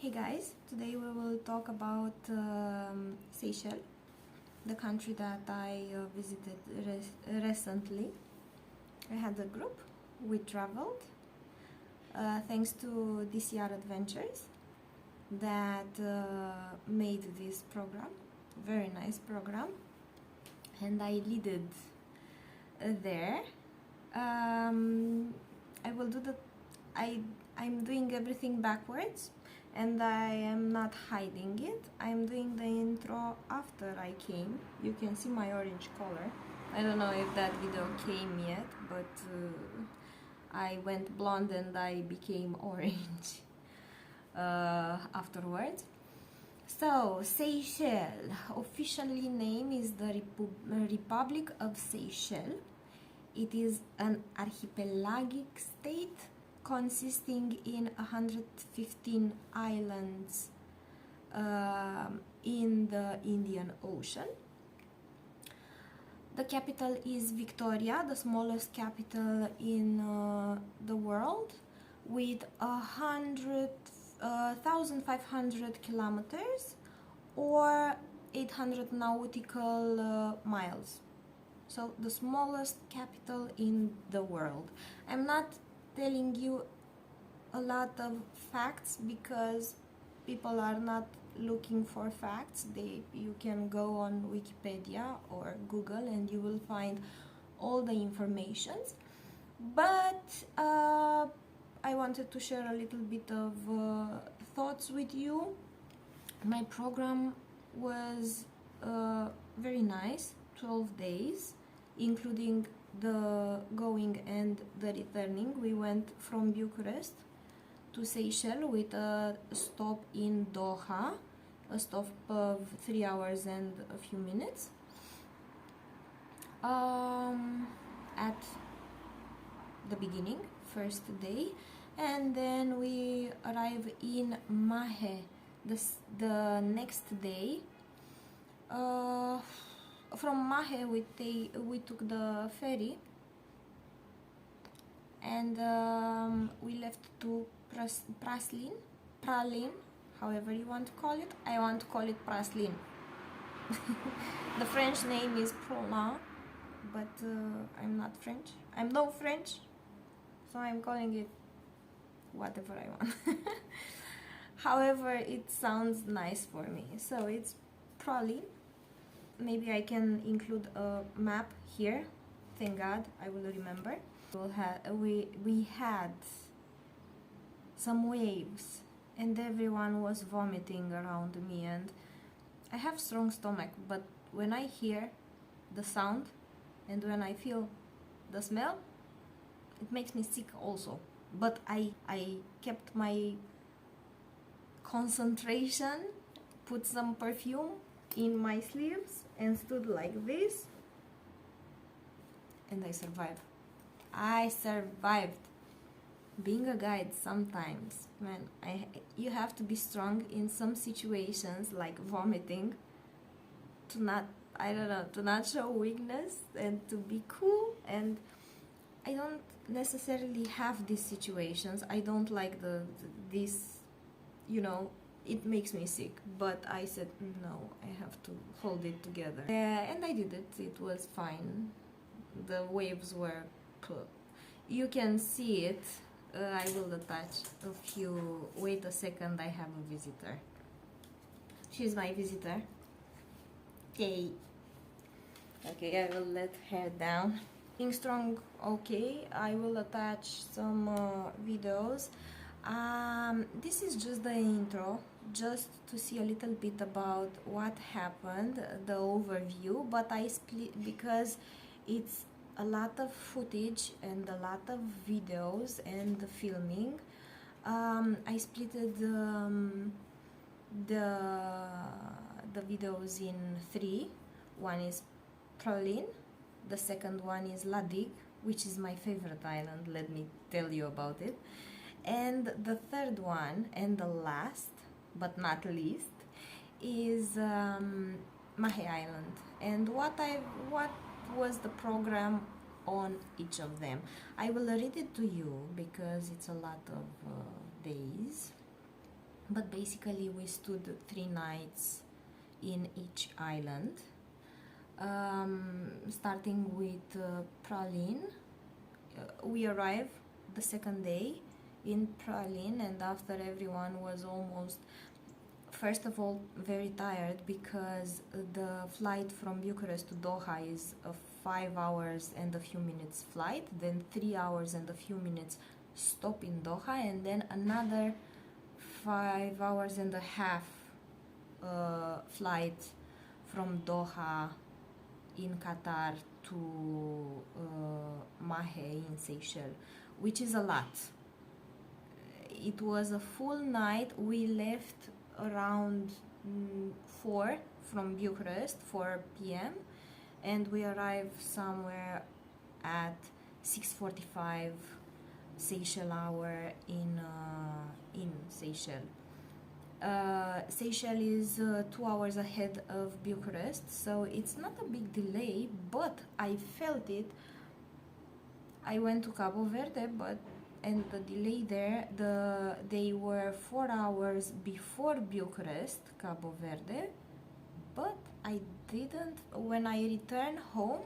Hey guys, today we will talk about Seychelles, the country that I visited recently. I had a group, we traveled thanks to DCR Adventures that made this program, very nice program, and I lead it there. I will do I'm doing everything backwards, and I am not hiding it. I'm doing the intro after I came. You can see my orange color. I don't know if that video came yet, but I went blonde and I became orange afterwards. So, Seychelles, officially name is the Republic of Seychelles. It is an archipelagic state consisting in 115 islands in the Indian Ocean. The capital is Victoria, the smallest capital in the world, with 1,500 kilometers or 800 nautical miles. So the smallest capital in the world. I'm not telling you a lot of facts because people are not looking for facts. You can go on Wikipedia or Google and you will find all the informations. But I wanted to share a little bit of thoughts with you. My program was very nice, 12 days, including the going and the returning. We went from Bucharest to Seychelles with a stop in Doha, a stop of 3 hours and a few minutes. At the beginning, first day, and then we arrive in Mahe the next day. From Mahe we took the ferry and we left to Praslin, however you want to call it. I want to call it Praslin. The French name is Prolin, but I'm not French. I'm no French, so I'm calling it whatever I want. However, it sounds nice for me, so it's Praslin. Maybe I can include a map here. Thank God, I will remember. We had some waves and everyone was vomiting around me, and I have strong stomach, but when I hear the sound and when I feel the smell, it makes me sick also. But I kept my concentration, put some perfume in my sleeves and stood like this, and I survived. I survived. Being a guide sometimes, man, you have to be strong in some situations, like vomiting, to not show weakness and to be cool. And I don't necessarily have these situations. I don't like this, you know, it makes me sick, but I said no, I have to hold it together. And I did it. It was fine. The waves were cool. You can see it. I will attach a few. Wait a second, I have a visitor. She's my visitor. Okay. Okay, I will let her down. Being strong, okay. I will attach some videos. This is just the intro, just to see a little bit about what happened, the overview, but I split because it's a lot of footage and a lot of videos and the filming. I split the videos in 3. One is Prolin, the second one is Ladig, which is my favorite island, let me tell you about it. And the third one, and the last but not least, is Mahe Island. And what was the program on each of them? I will read it to you because it's a lot of days. but basically we stood 3 nights in each island, starting with Praslin. We arrived the second day in Praslin, and after everyone was almost, first of all, very tired, because the flight from Bucharest to Doha is a 5 hours and a few minutes flight, then 3 hours and a few minutes stop in Doha, and then another 5 hours and a half flight from Doha in Qatar to Mahe in Seychelles, which is a lot. It was a full night. We left around 4 from Bucharest, 4 p.m., and we arrived somewhere at 6:45 Seychelles hour in Seychelles. Seychelles is 2 hours ahead of Bucharest, so it's not a big delay, but I felt it. I went to Cabo Verde, and the delay there, they were 4 hours before Bucharest, Cabo Verde, but I didn't. When I returned home,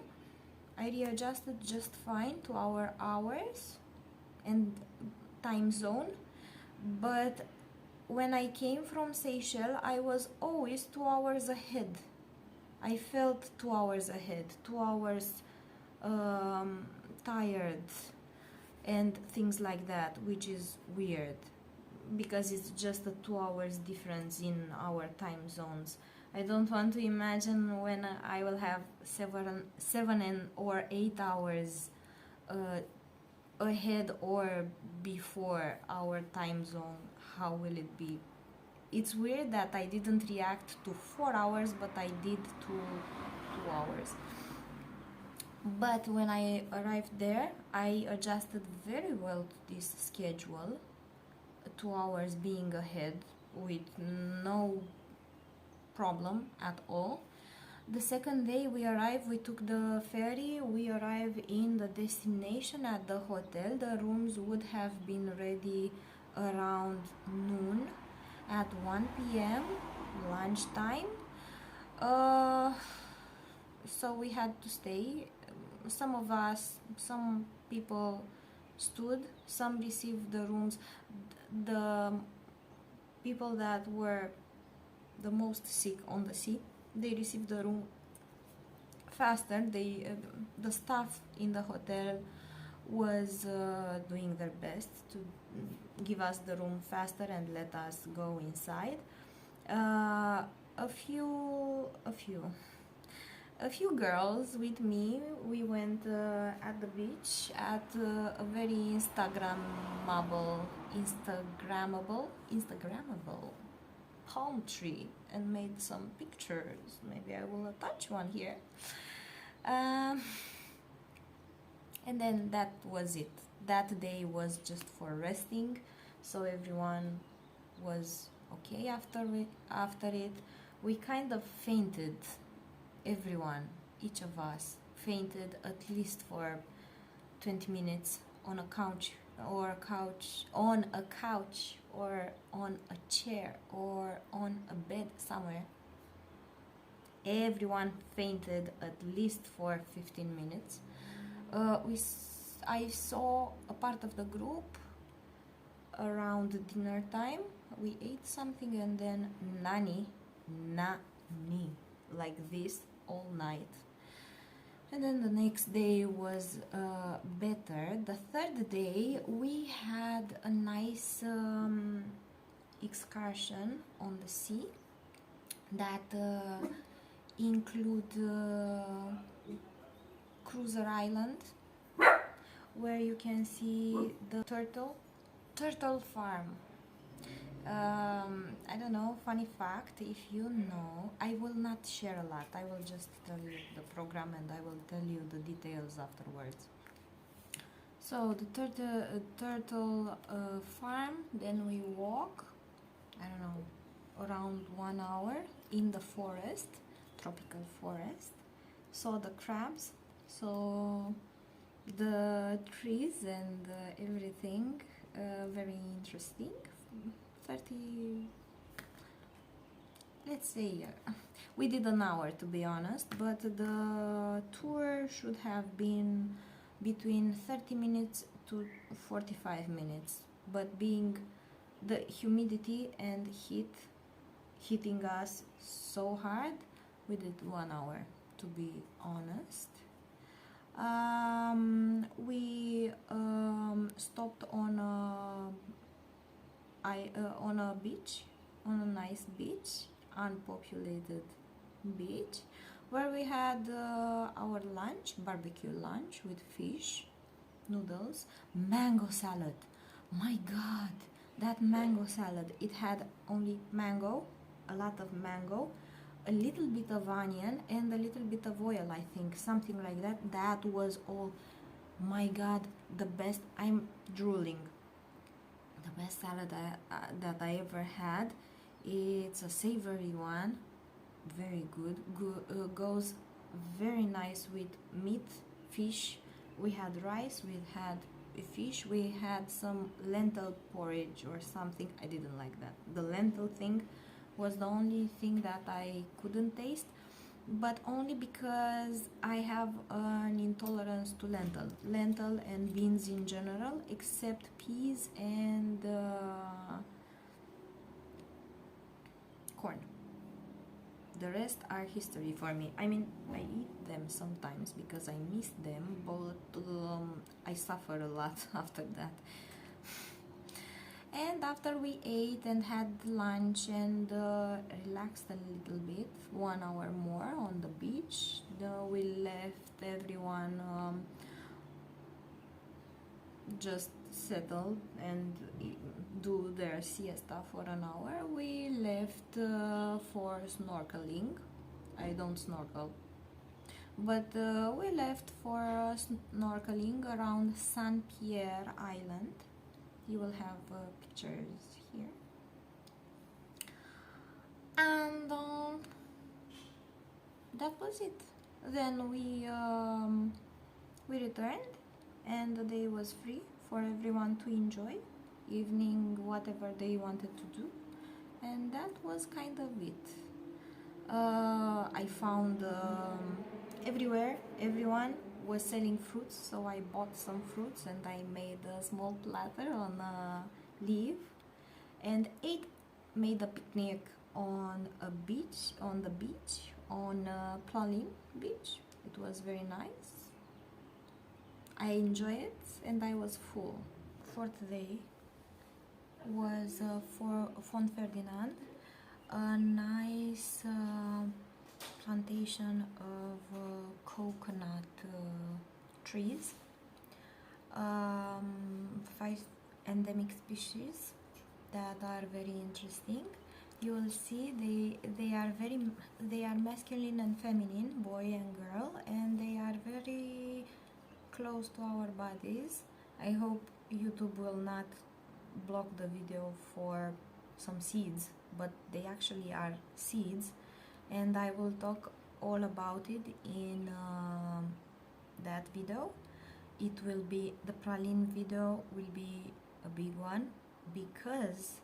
I readjusted just fine to our hours and time zone, but when I came from Seychelles, I was always 2 hours ahead. I felt 2 hours ahead, 2 hours tired and things like that, which is weird because it's just a 2 hours difference in our time zones. I don't want to imagine when I will have 7 or 8 hours ahead or before our time zone. How will it be? It's weird that I didn't react to 4 hours, but I did to 2 hours. But when I arrived there, I adjusted very well to this schedule, 2 hours being ahead with no problem at all. The second day we arrived, we took the ferry, we arrived in the destination at the hotel. The rooms would have been ready around noon. At 1 p.m. lunchtime, so we had to stay. Some people stood, some received the rooms. The people that were the most sick on the sea, they received the room faster. The staff in the hotel was doing their best to give us the room faster and let us go inside. A few girls with me, we went at the beach at a very Instagrammable palm tree and made some pictures. Maybe I will attach one here. And then that was it. That day was just for resting, so everyone was okay after it. We kind of fainted, everyone, each of us fainted at least for 20 minutes on a couch or on a chair or on a bed somewhere. Everyone fainted at least for 15 minutes. I saw a part of the group around dinner time. We ate something and then nani, like this all night. And then the next day was better. The third day we had a nice excursion on the sea that include Cruiser Island, where you can see the turtle farm. I don't know, funny fact, if you know, I will not share a lot, I will just tell you the program and I will tell you the details afterwards. So the turtle farm, then we walk, I don't know, around 1 hour in the forest, tropical forest, saw the crabs, so the trees and everything, very interesting. 30, let's say, we did an hour to be honest, but the tour should have been between 30 minutes to 45 minutes, but being the humidity and heat hitting us so hard, we did 1 hour to be honest. We stopped on a beach, on a nice beach, unpopulated beach, where we had our lunch, barbecue lunch with fish, noodles, mango salad. My god, that mango salad, it had only mango, a lot of mango, a little bit of onion and a little bit of oil, I think, something like that. That was all. My god, the best. I'm drooling. The best salad that I ever had. It's a savory one, very good. Goes very nice with meat, fish. We had rice, we had fish, we had some lentil porridge or something. I didn't like that. The lentil thing was the only thing that I couldn't taste, but only because I have an intolerance to lentil and beans in general, except peas and corn. The rest are history for me. I mean, I eat them sometimes because I miss them, but I suffer a lot after that. And after we ate and had lunch and relaxed a little bit, 1 hour more on the beach, we left everyone just settle and do their siesta for an hour. We left for snorkeling. I don't snorkel, but we left for snorkeling around Saint Pierre Island. You will have pictures here, and that was it. Then we returned, and the day was free for everyone to enjoy, evening, whatever they wanted to do, and that was kind of it. I found everywhere, everyone was selling fruits, so I bought some fruits and I made a small platter on a leaf and made a picnic on a beach, on Praline beach. It was very nice. I enjoyed it and I was full. Fourth day was for Font Ferdinand, a nice plantation of coconut trees, 5 endemic species that are very interesting. You will see they are masculine and feminine, boy and girl, and they are very close to our bodies. I hope YouTube will not block the video for some seeds, but they actually are seeds, and I will talk all about it in that video. It will be, the praline video will be a big one because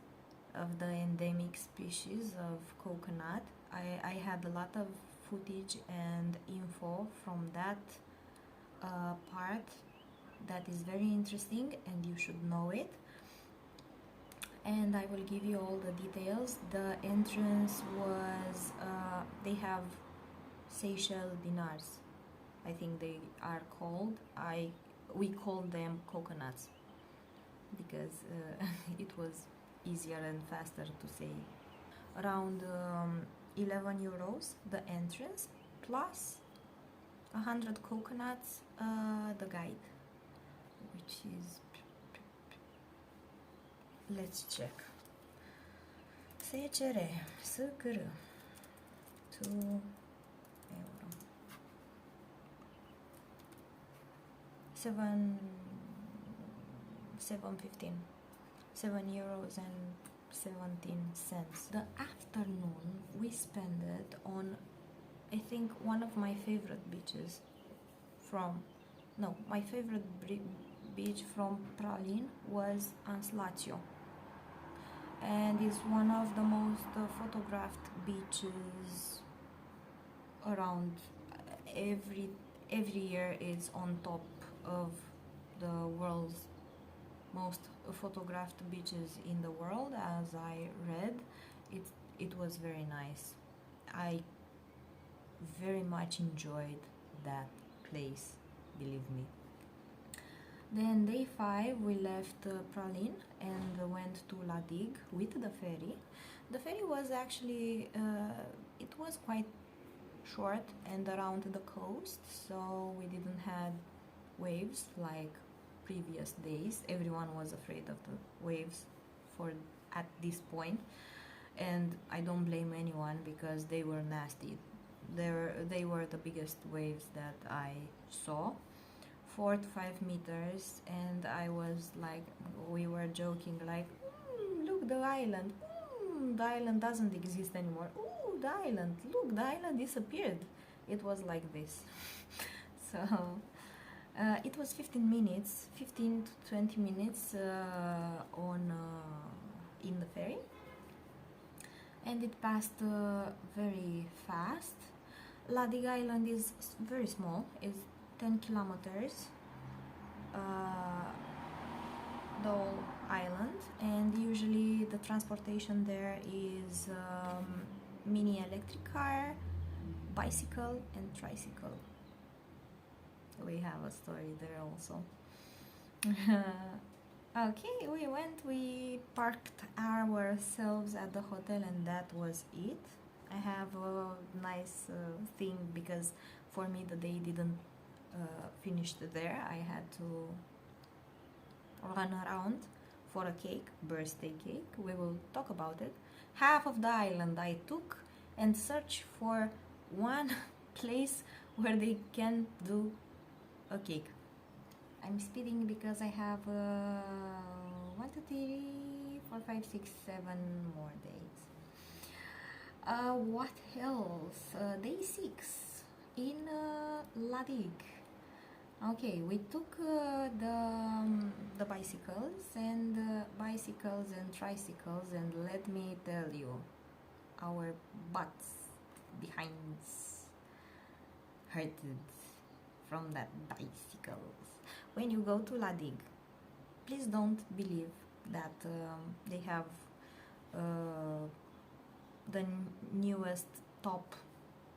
of the endemic species of coconut. I had a lot of footage and info from that part that is very interesting and you should know it, and I will give you all the details. The entrance was they have Seychelles dinars, I think they are called. We called them coconuts because it was easier and faster to say. Around 11 euros the entrance, plus 100 coconuts the guide, which is, let's check. CCR Sukuru 2 euro, 7 euros and 17 cents. The afternoon we spent it on, I think, one of my favorite beaches my favorite beach from Praline was Anslaccio. and is one of the most photographed beaches around. Every every year is on top of the world's most photographed beaches in the world. As I read, it it was very nice. I very much enjoyed that place, believe me. Then day 5 we left Praslin and went to Ladig with the ferry. The ferry was actually it was quite short and around the coast, so we didn't had waves like previous days. Everyone was afraid of the waves for at this point, and I don't blame anyone because they were nasty. They were the biggest waves that I saw, 4 to 5 meters, and I was like, we were joking like, look the island, the island doesn't exist anymore. Ooh, the island, look, the island disappeared. It was like this. So it was 15 minutes, 15 to 20 minutes on in the ferry, and it passed very fast. Ladig Island is very small. It's 10 kilometers, the whole island, and usually the transportation there is mini electric car, bicycle and tricycle. We have a story there also. Okay, we parked ourselves at the hotel, and that was it. I have a nice thing because for me the day didn't finish there. I had to run around for a cake, birthday cake. We will talk about it. Half of the island I took and searched for one place where they can do a cake. I'm speeding because I have 1, 2, 3, 4, 5, 6, 7 more days. What else? Day 6 in Ladig. Okay, we took the bicycles and tricycles, and let me tell you, our butts behinds hurted from that bicycles. When you go to Ladig, please don't believe that they have the newest top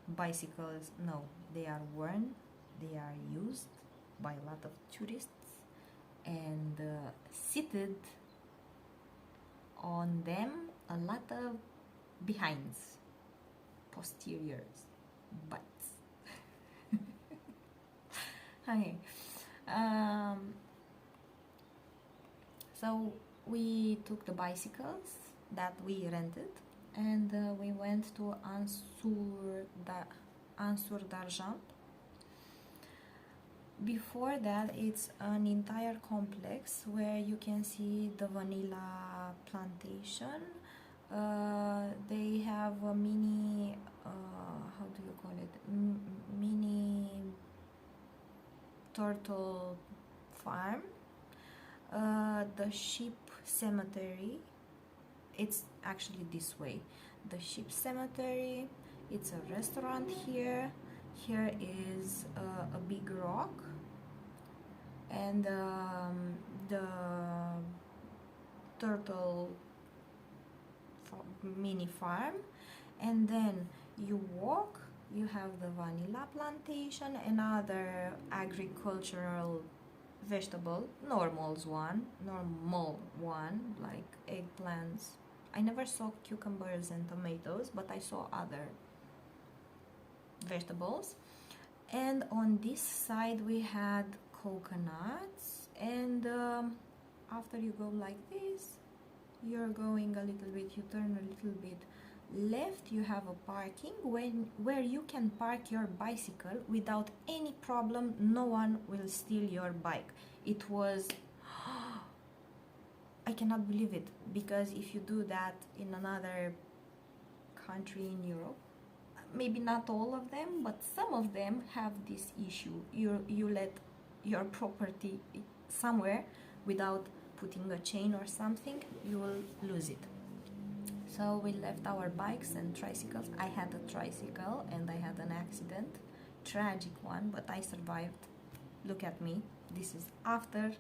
bicycles. No, they are worn, they are used by a lot of tourists, and seated on them a lot of behinds, posteriors, butts. Okay. So we took the bicycles that we rented, and we went to Ansur d'Argent. Before that, it's an entire complex where you can see the vanilla plantation. They have a mini, how do you call it? Mini turtle farm. The sheep cemetery, it's actually this way. The sheep cemetery, it's a restaurant here. Here is a big rock, and the turtle mini farm, and then you walk, you have the vanilla plantation and other agricultural vegetable, normal one like eggplants. I never saw cucumbers and tomatoes, but I saw other vegetables. And on this side we had coconuts, and after you go like this, you're going a little bit, you turn a little bit left, you have a parking where you can park your bicycle without any problem. No one will steal your bike. It was I cannot believe it, because if you do that in another country in Europe, maybe not all of them, but some of them have this issue. You let your property somewhere without putting a chain or something, you will lose it. So we left our bikes and tricycles. I had a tricycle and I had an accident, tragic one, but I survived. Look at me. This is after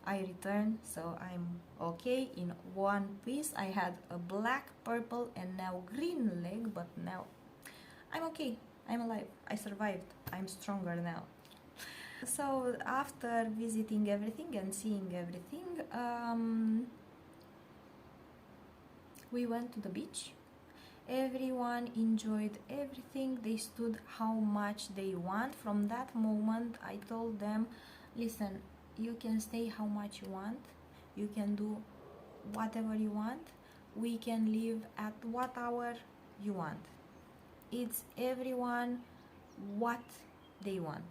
I returned, so I'm okay. In one piece I had a black, purple and now green leg, but now I'm okay. I'm alive. I survived. I'm stronger now. So after visiting everything and seeing everything, we went to the beach. Everyone enjoyed everything. They stood how much they want. From that moment I told them, listen, you can stay how much you want, you can do whatever you want, we can leave at what hour you want. It's everyone what they want.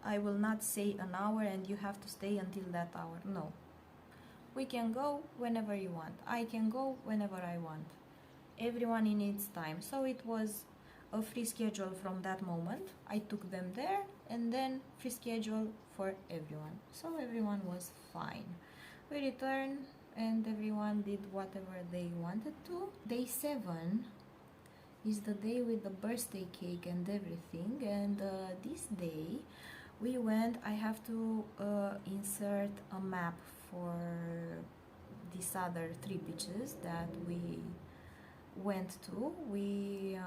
I will not say an hour and you have to stay until that hour. No, we can go whenever you want, I can go whenever I want, everyone in its time. So it was a free schedule from that moment. I took them there and then free schedule for everyone. So everyone was fine. We returned and everyone did whatever they wanted to. Day 7 is the day with the birthday cake and everything, and this day we went. I have to insert a map for these other 3 beaches that we went to. We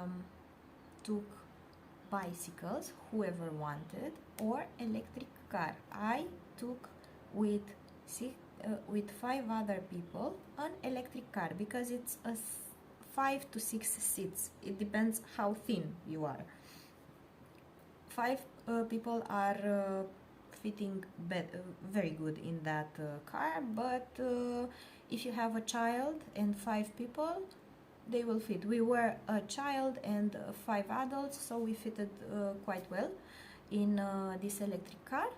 took bicycles, whoever wanted, or electric car. I took with 5 other people an electric car because it's a 5 to 6 seats. It depends how thin you are. 5 people are fitting very good in that car, but if you have a child and 5 people, they will fit. We were a child and 5 adults, so we fitted quite well in this electric car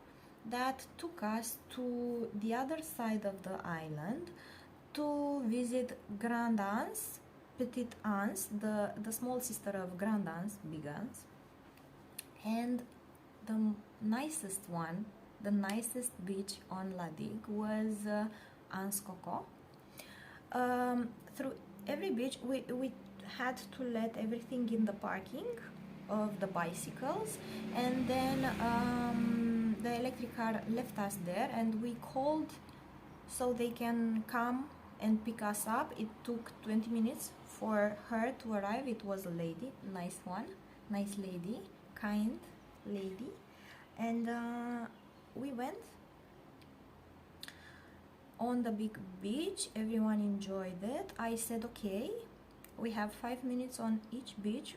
that took us to the other side of the island to visit Grand Anse, Petite Anse, the small sister of Grand Anse, Big Anse, and the nicest one, the nicest beach on La Digue was Anse Coco. Through every beach we had to let everything in the parking of the bicycles, and then the electric car left us there and we called so they can come and pick us up. It took 20 minutes for her to arrive. It was a lady, nice one, nice lady, kind lady, and we went on the big beach. Everyone enjoyed it. I said, okay, we have 5 minutes on each beach,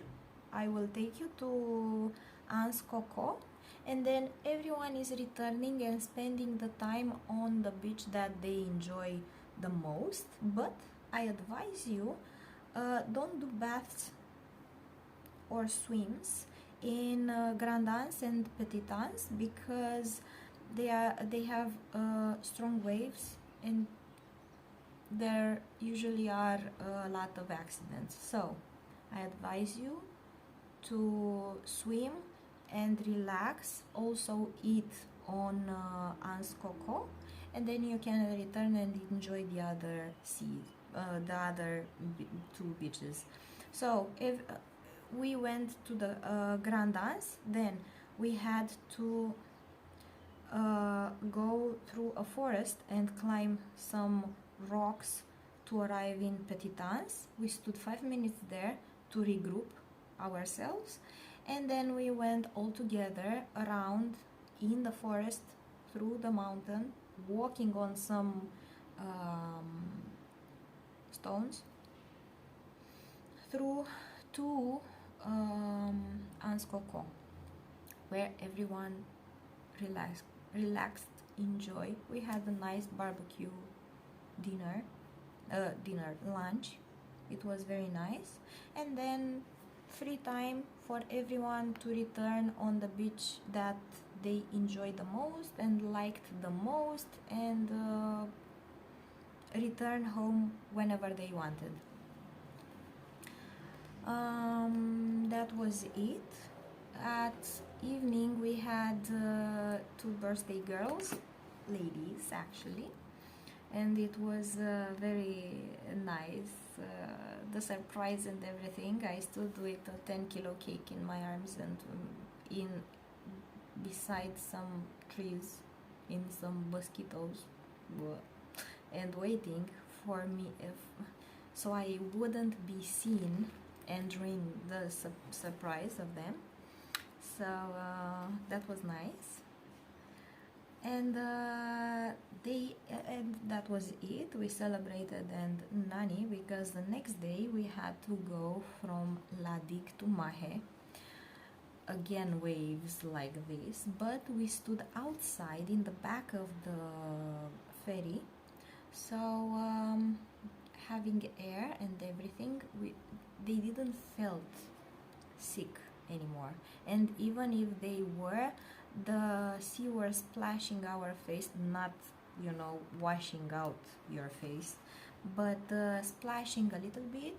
I will take you to Anse Coco, and then everyone is returning and spending the time on the beach that they enjoy the most. But I advise you, don't do baths or swims in Grand Anse and Petite Anse because they have strong waves and there usually are a lot of accidents. So I advise you to swim and relax, also eat on Anse Coco, and then you can return and enjoy the other the other 2 beaches. So if we went to the Grand Anse, then we had to go through a forest and climb some rocks to arrive in Petite Anse. We stood 5 minutes there to regroup ourselves, and then we went all together around in the forest, through the mountain, walking on some stones, through to Anse Coco, where everyone relaxed, enjoy. We had a nice barbecue lunch. It was very nice, and then free time for everyone to return on the beach that they enjoyed the most and liked the most, and return home whenever they wanted. That was it. At evening we had 2 birthday girls, ladies actually, and it was very nice. The surprise and everything. I stood with a 10-kilo cake in my arms and in beside some trees in some mosquitoes and waiting for me so I wouldn't be seen entering the surprise of them. So that was nice. And and that was it. We celebrated and Nani, because the next day we had to go from Ladig to Mahe. Again, waves like this, but we stood outside in the back of the ferry, so having air and everything, they didn't felt sick anymore. And even if they were, the sea was splashing our face, not, you know, washing out your face, but splashing a little bit,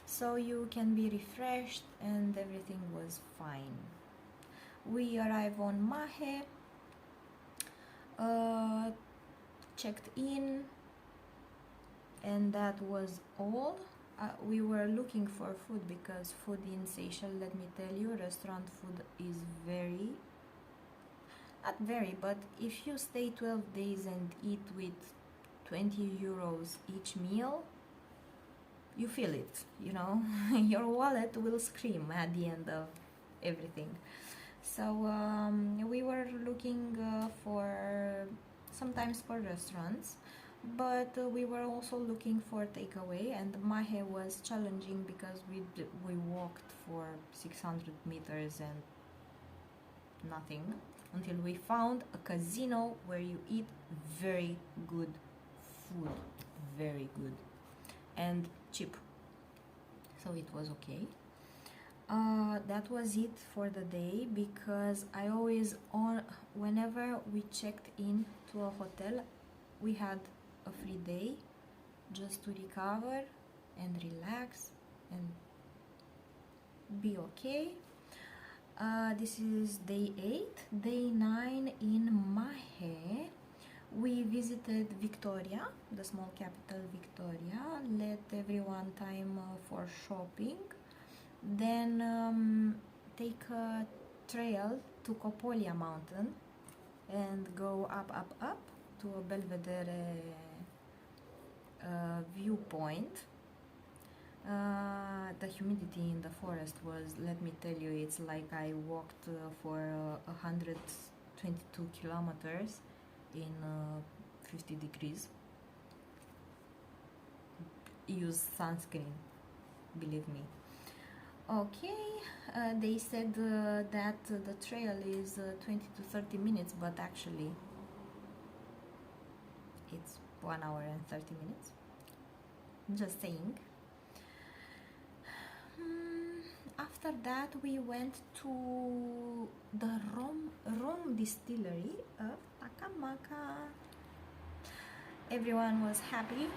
so you can be refreshed, and everything was fine. We arrived on Mahe, checked in, and that was all. We were looking for food, because food in Seychelles, let me tell you, restaurant food is very, not very, but if you stay 12 days and eat with 20 euros each meal, you feel it, you know. Your wallet will scream at the end of everything. So we were looking for sometimes for restaurants, but we were also looking for takeaway, and Mahe was challenging because we walked for 600 meters and nothing, until we found a casino where you eat very good food, very good, and cheap, so it was okay. That was it for the day, because I always, whenever we checked in to a hotel, we had a free day just to recover and relax and be okay. This is day 8. Day 9 in Mahe. We visited Victoria, the small capital Victoria, let everyone time for shopping, then take a trail to Copolia mountain and go up to a Belvedere viewpoint. The humidity in the forest was, let me tell you, it's like I walked for 122 kilometers in 50 degrees. Use sunscreen, believe me. Okay, they said that the trail is 20 to 30 minutes, but actually it's 1 hour and 30 minutes. Just saying. After that, we went to the rum distillery of Takamaka. Everyone was happy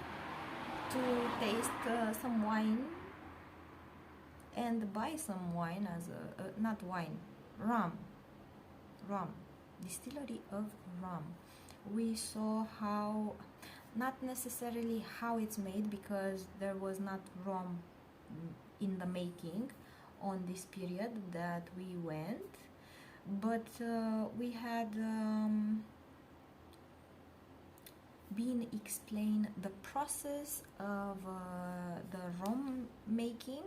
to taste some wine and buy some wine as a not wine, rum, distillery of rum. We saw how, not necessarily how it's made, because there was not rum in the making on this period that we went, but we had been explained the process of the rum making,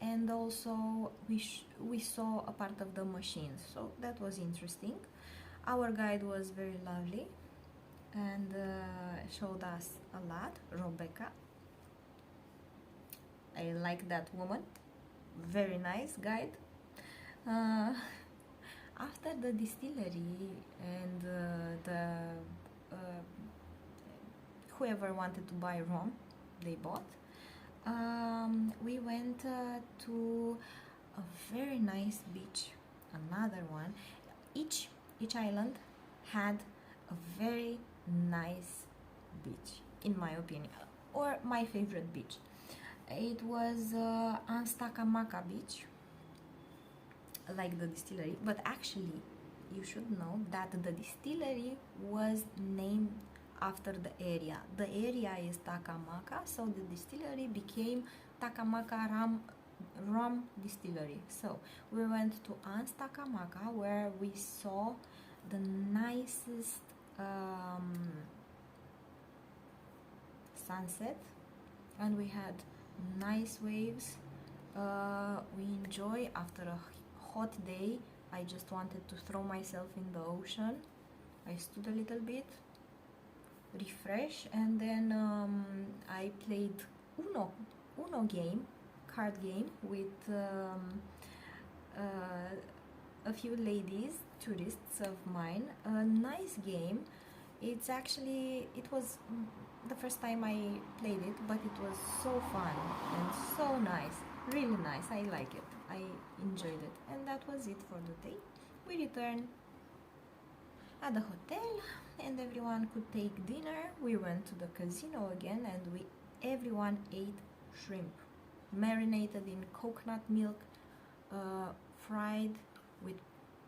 and also we saw a part of the machines, so that was interesting. Our guide was very lovely and showed us a lot. Rebecca, I like that woman, very nice guide. After the distillery and whoever wanted to buy rum, they bought. We went to a very nice beach, another one. Each island had a very nice beach, in my opinion, or my favorite beach. It was Anstakamaka beach, like the distillery, but actually you should know that the distillery was named after the area. The area is Takamaka, so the distillery became Takamaka Rum Distillery. So we went to Ans Takamaka, where we saw the nicest sunset, and we had nice waves. We enjoy after a hot day. I just wanted to throw myself in the ocean. I stood a little bit, refresh, and then I played Uno game, card game, with a few ladies, tourists of mine. A nice game. It was the first time I played it, but it was so fun and so nice, really nice. I like it, I enjoyed it, and that was it for the day. We returned at the hotel, and everyone could take dinner. We went to the casino again, and everyone ate shrimp, marinated in coconut milk, fried with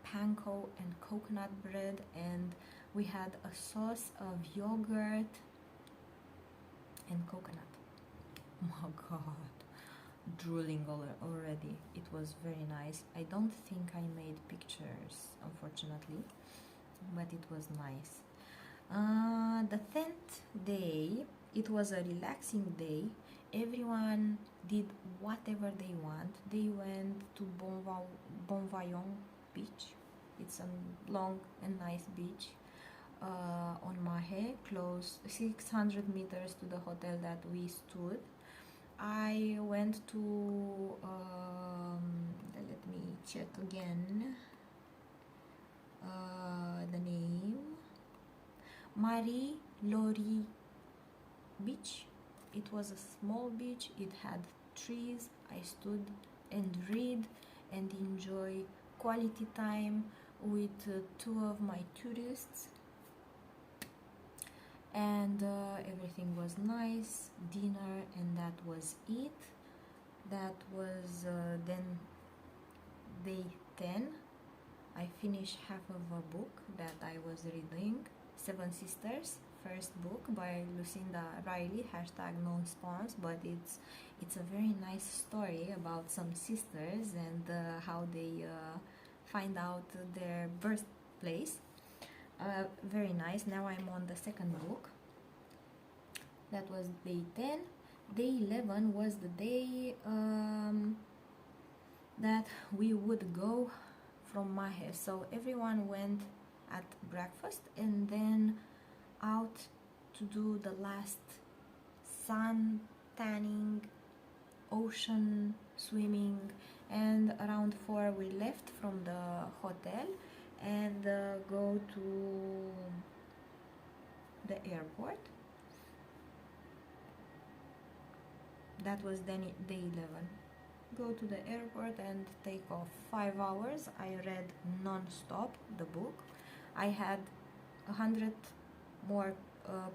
panko and coconut bread, and we had a sauce of yogurt and coconut. Oh my god, drooling already. It was very nice. I don't think I made pictures, unfortunately, but it was nice. The 10th day, it was a relaxing day. Everyone did whatever they want. They went to Bon Voyant beach. It's a long and nice beach on Mahe, close 600 meters to the hotel that we stood. I went to let me check again the name, Marie Laure beach. It was a small beach. It had trees. I stood and read and enjoy quality time with two of my tourists, and everything was nice. Dinner, and that was it. That was then day 10. I finished half of a book that I was reading, Seven Sisters, first book by Lucinda Riley, #no-spons, but it's a very nice story about some sisters and how they find out their birthplace. Very nice. Now I'm on the second book. That was day 10. Day 11 was the day that we would go from Mahe. So everyone went at breakfast and then out to do the last sun tanning, ocean swimming, and around 4 we left from the hotel and go to the airport. That was then day 11. Go to the airport and take off 5 hours. I read non-stop the book. I had 100 more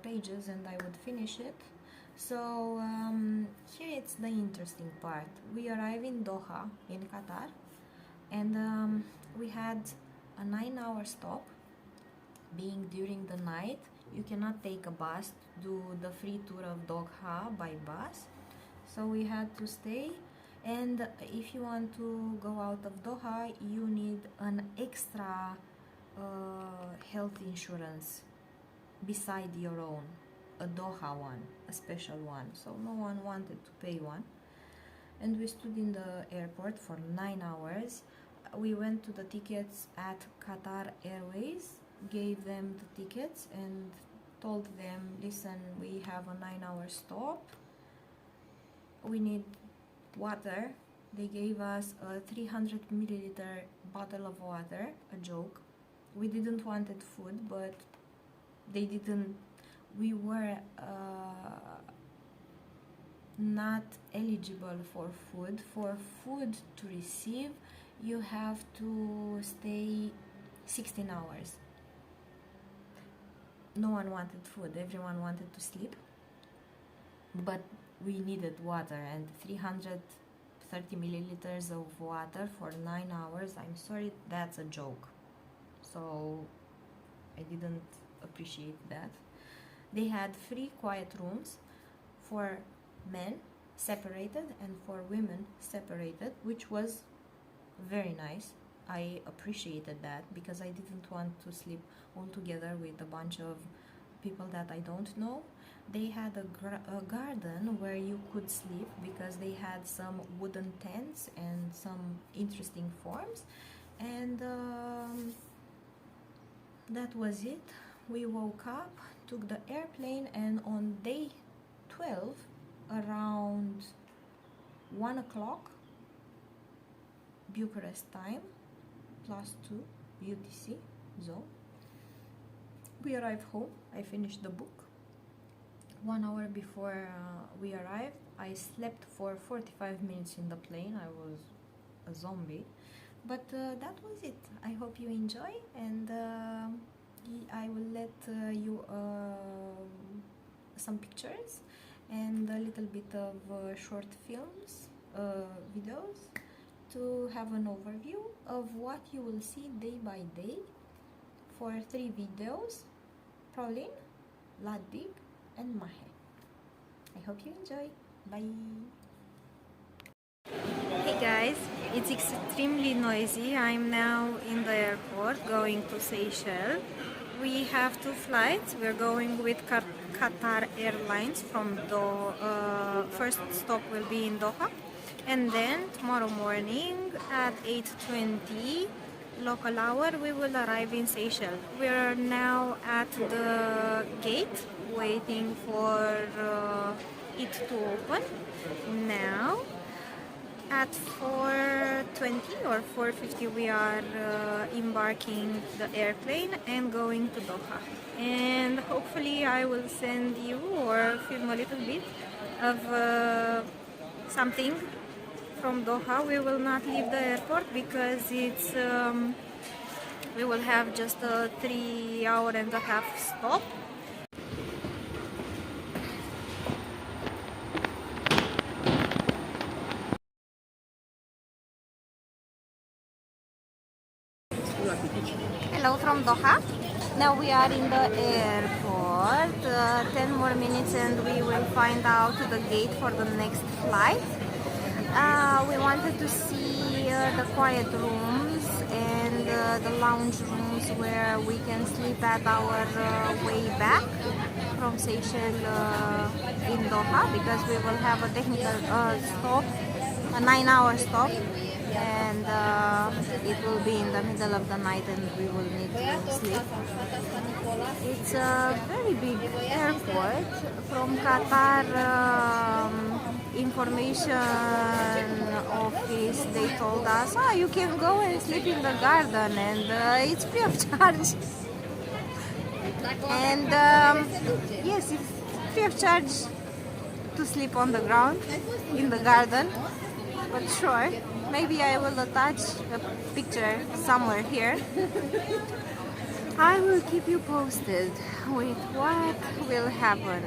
pages and I would finish it. So here it's the interesting part. We arrive in Doha in Qatar, and we had a 9-hour stop. Being during the night, you cannot take a bus to do the free tour of Doha by bus, so we had to stay. And if you want to go out of Doha, you need an extra health insurance beside your own, a Doha one, a special one. So no one wanted to pay one, and we stood in the airport for 9 hours. We went to the tickets at Qatar Airways, gave them the tickets and told them, listen, we have a 9-hour stop, we need water. They gave us a 300 milliliter bottle of water, a joke. We didn't wanted food, but they didn't, we were not eligible for food. For food to receive, you have to stay 16 hours. No one wanted food, everyone wanted to sleep, but we needed water, and 330 milliliters of water for 9 hours, I'm sorry, that's a joke. So I didn't appreciate that. They had 3 quiet rooms for men separated and for women separated, which was very nice. I appreciated that because I didn't want to sleep all together with a bunch of people that I don't know. They had a garden where you could sleep because they had some wooden tents and some interesting forms, and that was it. We woke up, took the airplane, and on day 12 around 1 o'clock Bucharest time +2 UTC zone, we arrived home. I finished the book. 1 hour before we arrived, I slept for 45 minutes in the plane. I was a zombie, but that was it. I hope you enjoy, and I will let you some pictures and a little bit of short films, videos, to have an overview of what you will see day by day for 3 videos: Pauline, Ladbig, and Mahe. I hope you enjoy. Bye! Hey guys, it's extremely noisy. I'm now in the airport going to Seychelles. We have 2 flights. We're going with Qatar Airlines from Doha. First stop will be in Doha, and then tomorrow morning at 8:20 local hour we will arrive in Seychelles. We're now at the gate waiting for it to open. Now at 4:20 or 4:50 we are embarking the airplane and going to Doha, and hopefully I will send you or film a little bit of something from Doha. We will not leave the airport because it's we will have just a 3-hour-and-a-half stop. Hello from Doha. Now we are in the airport. 10 more minutes and we will find out the gate for the next flight. We wanted to see the quiet rooms and the lounge rooms where we can sleep at our way back from Seychelles in Doha, because we will have a technical stop, a 9-hour stop, and it will be in the middle of the night and we will need to sleep. It's a very big airport. From Qatar information office, they told us, you can go and sleep in the garden, and it's free of charge. And yes, it's free of charge to sleep on the ground in the garden, but sure, maybe I will attach a picture somewhere here. I will keep you posted with what will happen